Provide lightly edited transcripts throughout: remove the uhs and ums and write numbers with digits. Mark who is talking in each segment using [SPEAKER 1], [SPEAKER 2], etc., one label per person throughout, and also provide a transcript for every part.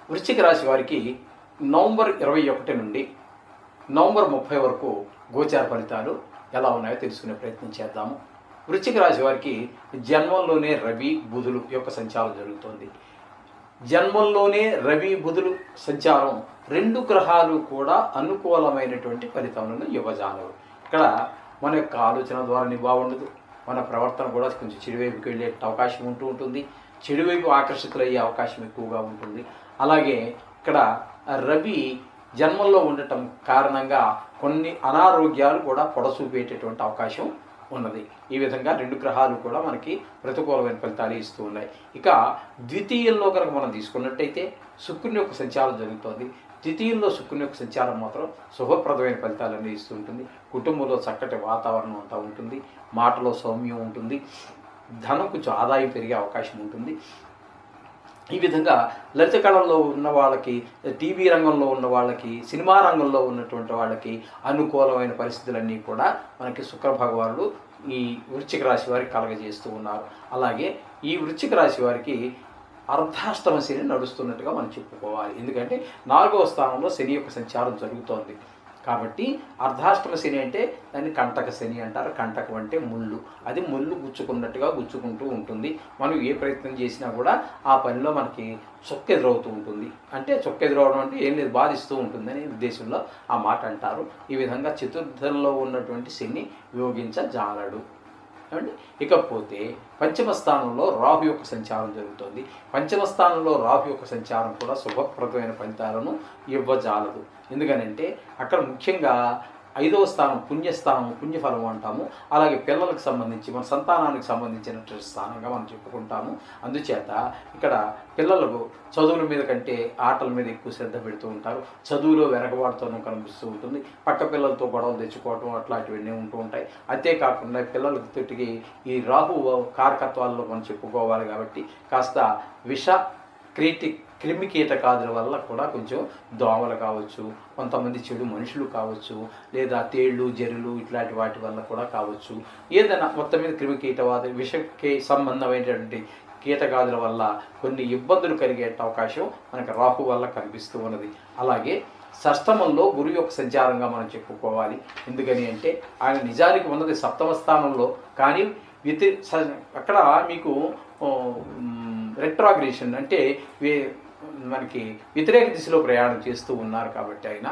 [SPEAKER 1] వృశ్చిక రాశి వారికి నవంబర్ 21 నుండి నవంబర్ 30 వరకు గోచార ఫలితాలు ఎలా ఉన్నాయో తెలుసుకునే ప్రయత్నం చేద్దాము. వృశ్చిక రాశి వారికి జన్మంలోనే రవి బుధులు యొక్క సంచారం జరుగుతోంది. జన్మంలోనే రవి బుధులు సంచారం రెండు గ్రహాలు కూడా అనుకూలమైనటువంటి ఫలితములను ఇవ్వజాలవు. ఇక్కడ మన యొక్క ఆలోచన ద్వారా బాగుండదు, మన ప్రవర్తన కూడా కొంచెం చెడువైపుకి వెళ్ళే అవకాశం ఉంటుంది, చెడువైపు ఆకర్షితులయ్యే అవకాశం ఎక్కువగా ఉంటుంది. అలాగే ఇక్కడ రవి జన్మంలో ఉండటం కారణంగా కొన్ని అనారోగ్యాలు కూడా పొడసూపేటటువంటి అవకాశం ఉన్నది. ఈ విధంగా రెండు గ్రహాలు కూడా మనకి ప్రతికూలమైన ఫలితాలు ఇస్తూ ఉన్నాయి. ఇక ద్వితీయంలో కనుక మనం తీసుకున్నట్టయితే శుక్రుని యొక్క సంచారం జరుగుతోంది. ద్వితీయంలో శుక్రుని యొక్క సంచారం మాత్రం శుభప్రదమైన ఫలితాలన్నీ ఇస్తూ ఉంటుంది. కుటుంబంలో చక్కటి వాతావరణం అంతా ఉంటుంది, మాటలో సౌమ్యం ఉంటుంది, ధనం కొంచెం ఆదాయం పెరిగే అవకాశం ఉంటుంది. ఈ విధంగా లలిత కళల్లో ఉన్న వాళ్ళకి, టీవీ రంగంలో ఉన్న వాళ్ళకి, సినిమా రంగంలో ఉన్నటువంటి వాళ్ళకి అనుకూలమైన పరిస్థితులన్నీ కూడా మనకి శుక్ర భగవానుడు ఈ వృశ్చిక రాశి వారికి కలగజేస్తూ ఉన్నారు. అలాగే ఈ వృశ్చిక రాశి వారికి అర్ధాష్టమ శని నడుస్తున్నట్టుగా మనం చెప్పుకోవాలి. ఎందుకంటే 4వ స్థానంలో శని యొక్క సంచారం జరుగుతోంది కాబట్టి అర్ధాష్టమ శని అంటే దాన్ని కంటక శని అంటారు. కంటకం అంటే ముళ్ళు, అది ముళ్ళు గుచ్చుకున్నట్టుగా గుచ్చుకుంటూ ఉంటుంది. మనం ఏ ప్రయత్నం చేసినా కూడా ఆ పనిలో మనకి చొక్క ఎదురవుతూ ఉంటుంది. అంటే చొక్క ఎదురవడం అంటే ఏం లేదు, బాధిస్తూ ఉంటుందని ఉద్దేశంలో ఆ మాట అంటారు. ఈ విధంగా చతుర్థంలో ఉన్నటువంటి శని యోగించజాలడు. ఇకపోతే పంచమ స్థానంలో రాహు యొక్క సంచారం జరుగుతుంది. పంచమ స్థానంలో రాహు యొక్క సంచారం కూడా శుభప్రదమైన ఫలితాలను ఇవ్వజాలదు. ఎందుకనంటే అక్కడ ముఖ్యంగా 5వ స్థానం పుణ్యస్థానం, పుణ్యఫలం అంటాము. అలాగే పిల్లలకు సంబంధించి మన సంతానానికి సంబంధించినటువంటి స్థానంగా మనం చెప్పుకుంటాము. అందుచేత ఇక్కడ పిల్లలకు చదువుల మీద కంటే ఆటల మీద ఎక్కువ శ్రద్ధ పెడుతూ ఉంటారు. చదువులో వెనకబాటుతనం కనిపిస్తూ ఉంటుంది. పక్క పిల్లలతో గొడవలు తెచ్చుకోవటం అట్లాంటివన్నీ ఉంటూ ఉంటాయి. అంతేకాకుండా పిల్లలకు తోటికి ఈ రాహు కారకత్వాల్లో మనం చెప్పుకోవాలి కాబట్టి కాస్త విష క్రిమి కీటకాదుల వల్ల కూడా కొంచెం దోమలు కావచ్చు, కొంతమంది చెడు మనుషులు కావచ్చు, లేదా తేళ్ళు జెరులు ఇట్లాంటి వాటి వల్ల కూడా కావచ్చు. ఏదైనా మొత్తం మీద క్రిమి కీటవాద విషకి సంబంధమైనటువంటి కీటకాదుల వల్ల కొన్ని ఇబ్బందులు కలిగే అవకాశం మనకు రాహు వల్ల కనిపిస్తూ ఉన్నది. అలాగే షష్టమంలో గురువు యొక్క సంచారంగా మనం చెప్పుకోవాలి. ఎందుకని అంటే ఆయన నిజానికి ఉన్నది 7వ స్థానంలో, కానీ అక్కడ మీకు రెట్రాగ్రేషన్ అంటే మనకి వ్యతిరేక దిశలో ప్రయాణం చేస్తూ ఉన్నారు కాబట్టి ఆయన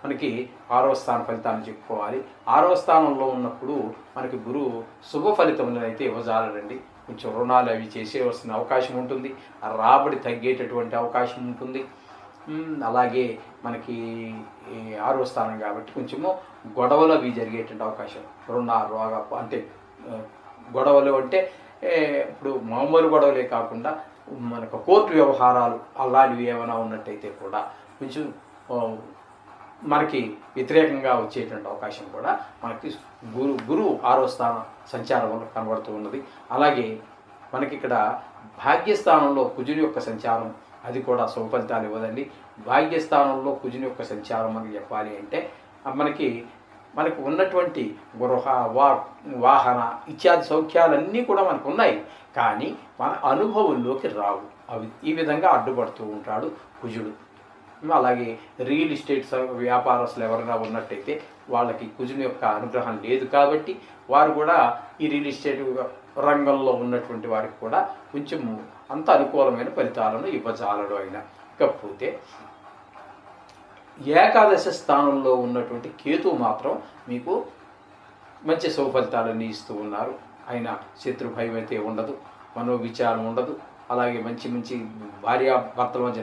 [SPEAKER 1] మనకి 6వ స్థాన ఫలితాన్ని చెప్పుకోవాలి. 6వ స్థానంలో ఉన్నప్పుడు మనకి గురువు శుభ ఫలితములను అయితే ఇవ్వజాలడండి. కొంచెం రుణాలు అవి చేసేవలసిన అవకాశం ఉంటుంది, రాబడి తగ్గేటటువంటి అవకాశం ఉంటుంది. అలాగే మనకి 6వ స్థానం కాబట్టి కొంచెము గొడవలు అవి జరిగేటువంటి అవకాశం, రోగ అంటే గొడవలు అంటే ఇప్పుడు మామూలు గొడవలే కాకుండా మనకు కోర్టు వ్యవహారాలు అలాంటివి ఏమైనా ఉన్నట్టయితే కూడా కొంచెం మనకి వ్యతిరేకంగా వచ్చేటువంటి అవకాశం కూడా మనకి గురువు 6వ స్థానం సంచారం వల్ల కనబడుతూ ఉన్నది. అలాగే మనకి ఇక్కడ భాగ్యస్థానంలో కుజుని యొక్క సంచారం, అది కూడా శుభ ఫలితాలు ఇవ్వదండి. భాగ్యస్థానంలో కుజుని యొక్క సంచారం మనకి చెప్పాలి అంటే మనకి ఉన్నటువంటి గృహ వాహన ఇత్యాది సౌఖ్యాలన్నీ కూడా మనకు ఉన్నాయి, కానీ మన అనుభవంలోకి రావు. అవి ఈ విధంగా అడ్డుపడుతూ ఉంటాడు కుజుడు. అలాగే రియల్ ఎస్టేట్ వ్యాపారస్తులు ఎవరైనా ఉన్నట్టయితే వాళ్ళకి కుజుని యొక్క అనుగ్రహం లేదు కాబట్టి వారు కూడా ఈ రియల్ ఎస్టేట్ రంగంలో ఉన్నటువంటి వారికి కూడా కొంచెం అంత అనుకూలమైన ఫలితాలను ఇవ్వజాలడు ఆయన. ఇకపోతే ఏకాదశ స్థానంలో ఉన్నటువంటి కేతువు మాత్రం మీకు మంచి శుభ ఫలితాలన్నీ ఇస్తూ ఉన్నారు. ఆయన శత్రు భయం అయితే ఉండదు, మనోవిచారం ఉండదు. అలాగే మంచి భార్యాభర్తల మధ్య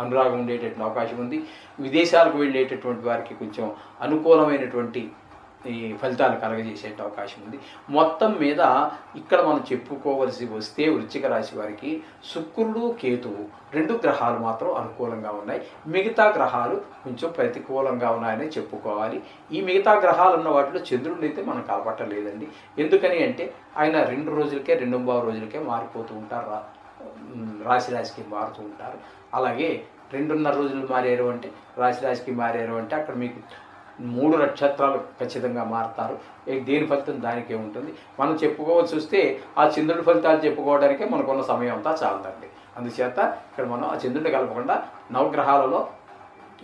[SPEAKER 1] అనురాగం ఉండేటటువంటి అవకాశం ఉంది. విదేశాలకు వెళ్ళేటటువంటి వారికి కొంచెం అనుకూలమైనటువంటి ఈ ఫలితాలు కలగజేసే అవకాశం ఉంది. మొత్తం మీద ఇక్కడ మనం చెప్పుకోవలసి వస్తే వృశ్చిక రాశి వారికి శుక్రుడు కేతువు రెండు గ్రహాలు మాత్రం అనుకూలంగా ఉన్నాయి, మిగతా గ్రహాలు కొంచెం ప్రతికూలంగా ఉన్నాయని చెప్పుకోవాలి. ఈ మిగతా గ్రహాలు ఉన్న వాటిలో చంద్రుడు అయితే మనం కలపట్టలేదండి. ఎందుకని అంటే ఆయన 2 రోజులకే 2.5 రోజులకే మారిపోతూ ఉంటారు, రాశికి మారుతూ ఉంటారు. అలాగే 2.5 రోజులు మారారు అంటే రాశికి మారారు అంటే అక్కడ మీకు 3 నక్షత్రాలు ఖచ్చితంగా మారుతారు. దేని ఫలితం దానికే ఉంటుంది. మనం చెప్పుకోవాల్సి వస్తే ఆ చంద్రుడి ఫలితాలు చెప్పుకోవడానికే మనకున్న సమయం అంతా చాలదండి. అందుచేత ఇక్కడ మనం ఆ చంద్రుడిని కలపకుండా నవగ్రహాలలో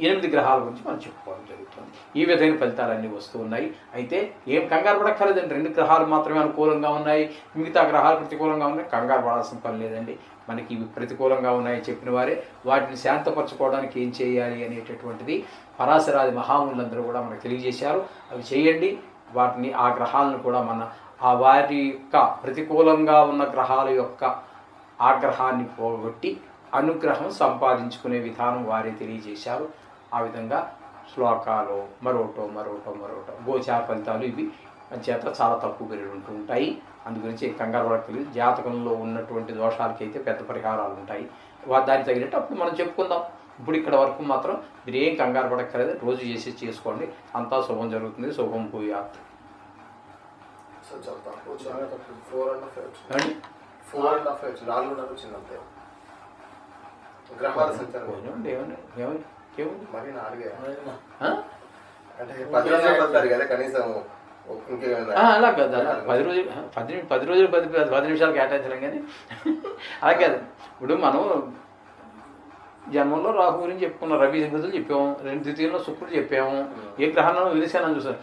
[SPEAKER 1] 8 గ్రహాల గురించి మనం చెప్పుకోవడం జరుగుతుంది. ఈ విధమైన ఫలితాలన్నీ వస్తూ ఉన్నాయి. అయితే ఏం కంగారు పడక్కర్లేదండి. 2 గ్రహాలు మాత్రమే అనుకూలంగా ఉన్నాయి, మిగతా గ్రహాలు ప్రతికూలంగా ఉన్నాయి, కంగారు పడాల్సిన పని లేదండి. మనకి ఇవి ప్రతికూలంగా ఉన్నాయని చెప్పిన వారే వాటిని శాంతపరచుకోవడానికి ఏం చేయాలి అనేటటువంటిది పరాశరాది మహాములందరూ కూడా మనకు తెలియజేశారు. అవి చేయండి. వాటిని ఆ గ్రహాలను కూడా ఆ వారి యొక్క ప్రతికూలంగా ఉన్న గ్రహాల యొక్క ఆగ్రహాన్ని పోగొట్టి అనుగ్రహం సంపాదించుకునే విధానం వారే తెలియజేశారు. ఆ విధంగా శ్లోకాలు మరోటో గోచార ఫలితాలు ఇవి చేత చాలా తక్కువ పెరిగి ఉంటూ ఉంటాయి. అందుగురించి కంగారు పడకలేదు. జాతకంలో ఉన్నటువంటి దోషాలకైతే పెద్ద పరిహారాలు ఉంటాయి. దానికి తగినట్టు అప్పుడు మనం చెప్పుకుందాం. ఇప్పుడు ఇక్కడ వరకు మాత్రం మీరు ఏం కంగారు పడక్కర్లేదు. రోజు చేసుకోండి, అంతా శుభం జరుగుతుంది. శుభం భూయాత్.
[SPEAKER 2] 4.5 వచ్చిందంతే గ్రహాల సంచారం. మరి 4 అంటే 10 రోజులు పడతారు కదా కనీసం.
[SPEAKER 1] అలా కదా 10 రోజులు 10 నిమిషాలు కేటాయించలేం కానీ అలా కాదు. ఇప్పుడు మనం జన్మంలో రాహు గురించి చెప్పుకున్నాం, రవి గురించి చెప్పాము, 2 ద్వితీయంలో శుక్రుడు చెప్పాము, ఏ గ్రహాలను విదేశాన్ని చూసాం,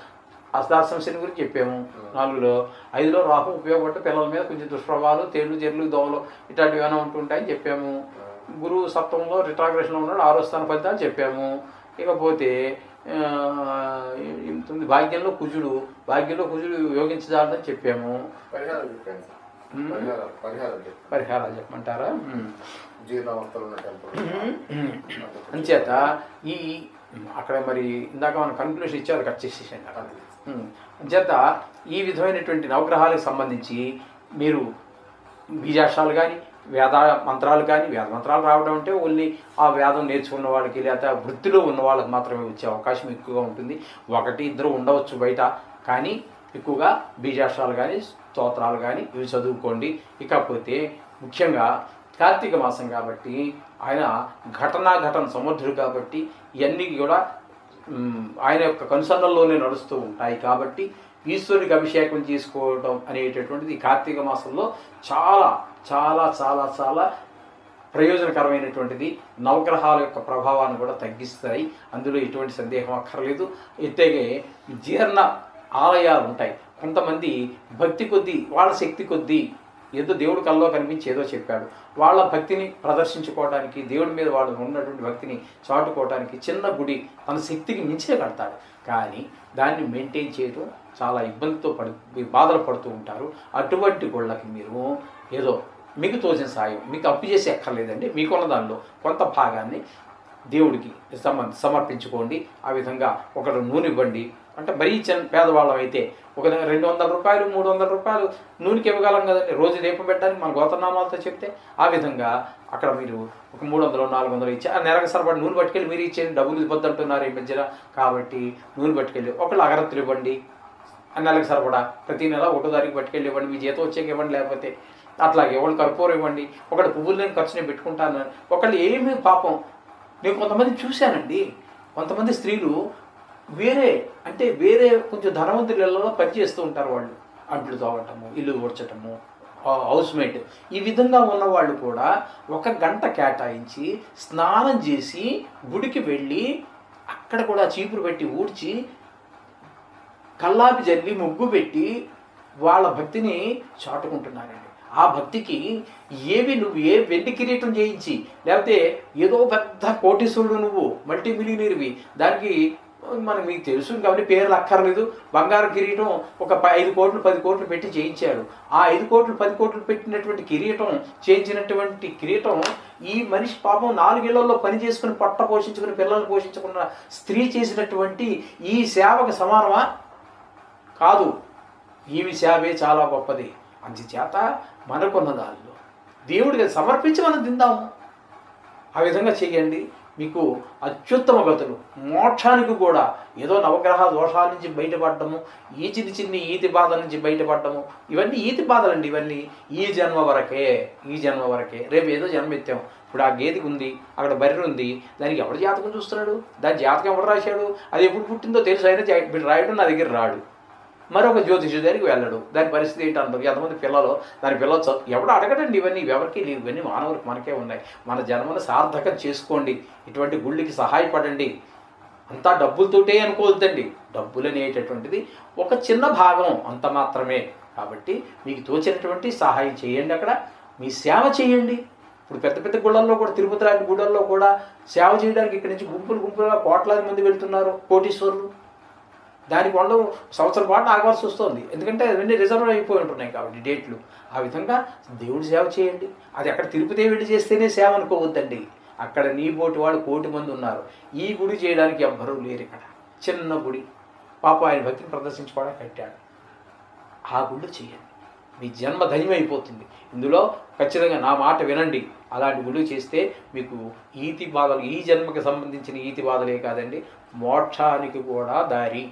[SPEAKER 1] అష్టాదశ శని గురించి చెప్పాము 4లో. 5లో రాహు ఉపయోగపడితే పిల్లల మీద కొంచెం దుష్ప్రభావాలు, తేళ్లు జర్లు దోమలు ఇట్లాంటివి ఏమైనా ఉంటుంటాయని చెప్పాము. గురువు సప్తమంలో రిట్రాగ్రేషన్లో ఉన్నాడు, 6వ స్థాన ఫలితాలు చెప్పాము. ఇకపోతే భాగ్యంలో కుజుడు యోగించదాలని చెప్పాము. పరిహారాలు చెప్పమంటారా? అంచేత ఈ అక్కడ మరి ఇందాక మనం కన్క్లూషన్ ఇచ్చారు, కట్ చేసేసాను. అంచేత ఈ విధమైనటువంటి నవగ్రహాలకు సంబంధించి మీరు బీజాక్షరాలు కానీ వేద మంత్రాలు కానీ, వేద మంత్రాలు రావడం అంటే ఓన్లీ ఆ వేదం నేర్చుకున్న వాళ్ళకి లేకపోతే వృత్తిలో ఉన్న వాళ్ళకి మాత్రమే వచ్చే అవకాశం ఎక్కువగా ఉంటుంది. 1-2 ఉండవచ్చు బయట, కానీ ఎక్కువగా బీజాక్షరాలు కానీ స్తోత్రాలు కానీ ఇవి చదువుకోండి. ఇకపోతే ముఖ్యంగా కార్తీక మాసం కాబట్టి ఆయన ఘటన సమర్థుడు కాబట్టి ఇవన్నీ కూడా ఆయన యొక్క కనుసన్నల్లోనే నడుస్తూ ఉంటాయి. కాబట్టి ఈశ్వరుడికి అభిషేకం చేసుకోవడం అనేటటువంటిది కార్తీక మాసంలో చాలా చాలా చాలా చాలా ప్రయోజనకరమైనటువంటిది. నవగ్రహాల యొక్క ప్రభావాన్ని కూడా తగ్గిస్తాయి, అందులో ఎటువంటి సందేహం అక్కర్లేదు. ఎత్తేగే జీర్ణ ఆలయాలు ఉంటాయి. కొంతమంది భక్తి కొద్దీ, వాళ్ళ శక్తి కొద్దీ ఏదో దేవుడు కల్లో కనిపించి ఏదో చెప్పాడు, వాళ్ళ భక్తిని ప్రదర్శించుకోవడానికి, దేవుడి మీద వాళ్ళు ఉన్నటువంటి భక్తిని చాటుకోవడానికి చిన్న గుడి తన శక్తికి మించే కడతాడు. కానీ దాన్ని మెయింటైన్ చేయడం చాలా ఇబ్బందితో బాధలు పడుతూ ఉంటారు. అటువంటి గుళ్ళకి మీరు ఏదో మీకు తోచిన సాయం, మీకు అప్పు చేసి ఎక్కర్లేదండి, మీకున్న దానిలో కొంత భాగాన్ని దేవుడికి సమర్పించుకోండి. ఆ విధంగా ఒకరు నూనె ఇవ్వండి. అంటే మరీ పేదవాళ్ళం అయితే ఒక 200 రూపాయలు 300 రూపాయలు నూనెకి ఇవ్వగలం కదండి, రోజు దీపం పెట్టడానికి మన గోత్రనామాలతో చెప్తే. ఆ విధంగా అక్కడ మీరు ఒక 300-400 ఇచ్చి ఆ నెలకు సరిపడి నూనె పట్టుకెళ్ళి మీరు ఇచ్చేయండి. డబ్బులు ఇవ్వద్దంటున్నారు ఈ మధ్యన, కాబట్టి నూనె పట్టుకెళ్ళి ఒకళ్ళు అగరత్తులు ఇవ్వండి. ఆ నెలకు సరిపడా ప్రతి నెల 1వ తారీఖు పట్టుకెళ్ళి ఇవ్వండి, మీ జీతం వచ్చాక ఇవ్వండి. లేకపోతే అట్లాగే ఒకళ్ళు కర్పూరం ఇవ్వండి, ఒకటి పువ్వులు నేను ఖర్చు నేను పెట్టుకుంటాను. ఒకళ్ళు ఏమీ పాపం నేను కొంతమంది చూశానండి, కొంతమంది స్త్రీలు వేరే కొంచెం ధనవంతుల ఇళ్లలో పనిచేస్తూ ఉంటారు. వాళ్ళు అంట్లు తోవటము, ఇల్లు ఊడ్చటము, హౌస్ మేట్, ఈ విధంగా ఉన్నవాళ్ళు కూడా 1 గంట కేటాయించి స్నానం చేసి గుడికి వెళ్ళి అక్కడ కూడా చీపురు పెట్టి ఊడ్చి కల్లాపి జల్లి ముగ్గు పెట్టి వాళ్ళ భక్తిని చాటుకుంటున్నారండి. ఆ భక్తికి నువ్వు వెండి కిరీటం చేయించి, లేకపోతే ఏదో పెద్ద కోటీశ్వరుడు నువ్వు మల్టీ మిలియనీర్వి, దానికి మీకు తెలుసు కాబట్టి పేర్లు అక్కర్లేదు. బంగారు కిరీటం ఒక 5 కోట్లు 10 కోట్లు పెట్టి చేయించాడు. ఆ 5 కోట్లు 10 కోట్లు పెట్టినటువంటి చేయించినటువంటి కిరీటం ఈ మనిషి పాపం 4 ఏళ్లలో పని చేసుకుని పొట్ట పోషించుకుని పిల్లల్ని పోషించుకున్న స్త్రీ చేసినటువంటి ఈ సేవకు సమానమా? కాదు. ఈమె సేవే చాలా గొప్పది. అందుచేత మనకున్న దానిలో దేవుడికి సమర్పించి మనం తిందాము. ఆ విధంగా చేయండి. మీకు అత్యుత్తమ గతులు, మోక్షానికి కూడా ఏదో నవగ్రహ దోషాల నుంచి బయటపడటము, ఈ చిన్న ఈతి బాధల నుంచి బయటపడటము, ఇవన్నీ ఈతి బాధలండి. ఇవన్నీ ఈ జన్మ వరకే. రేపు ఏదో జన్మ ఎత్తాం. ఇప్పుడు ఆ గేదెకి ఉంది, అక్కడ బర్రె ఉంది, దానికి ఎవరు జాతకం చూస్తున్నాడు? దాని జాతకం ఎవరు రాశాడు? అది ఎప్పుడు పుట్టిందో తెలుసు, అయినా రాయడం నా దగ్గర రాడు. మరొక జ్యోతిష దగ్గరికి వెళ్ళడు. దాని పరిస్థితి ఏంటి అంటారు. ఎంతమంది పిల్లలు దాని పిల్లలు ఎవడు అడగడండి ఇవన్నీ, ఎవరికి లేవు ఇవన్నీ, మానవులకు మనకే ఉన్నాయి. మన జన్మను సార్థకం చేసుకోండి, ఇటువంటి గుళ్ళకి సహాయపడండి. అంతా డబ్బులతోటే అనుకోవద్దండి. డబ్బులు అనేటటువంటిది ఒక చిన్న భాగం అంత మాత్రమే. కాబట్టి మీకు తోచినటువంటి సహాయం చేయండి, అక్కడ మీ సేవ చేయండి. ఇప్పుడు పెద్ద పెద్ద గుళ్ళల్లో కూడా, తిరుపతి లాంటి గుళ్ళల్లో కూడా సేవ చేయడానికి ఇక్కడి నుంచి గుంపులుగా కోట్లాది మంది వెళ్తున్నారు కోటీశ్వరులు. దానికి వాళ్ళు సంవత్సరం పాటు ఆగవలసి వస్తుంది, ఎందుకంటే అవన్నీ రిజర్వ్ అయిపోయి ఉంటున్నాయి కాబట్టి డేట్లు. ఆ విధంగా దేవుడి సేవ చేయండి. అది అక్కడ తిరుపతి వెళ్ళి చేస్తేనే సేవ అనుకోవద్దండి. అక్కడ నీ పోటీ వాళ్ళు 1 కోటి మంది ఉన్నారు. ఈ గుడి చేయడానికి ఎవ్వరూ లేరు. ఇక్కడ చిన్న గుడి, పాప ఆయన భక్తిని ప్రదర్శించుకోవడానికి కట్టాడు. ఆ గుళ్ళు చేయండి, మీ జన్మ ధన్యమైపోతుంది. ఇందులో ఖచ్చితంగా నా మాట వినండి. అలాంటి గుళ్ళు చేస్తే మీకు ఈతి బాధలు, ఈ జన్మకి సంబంధించిన ఈతి బాధలే కాదండి, మోక్షానికి కూడా దారి.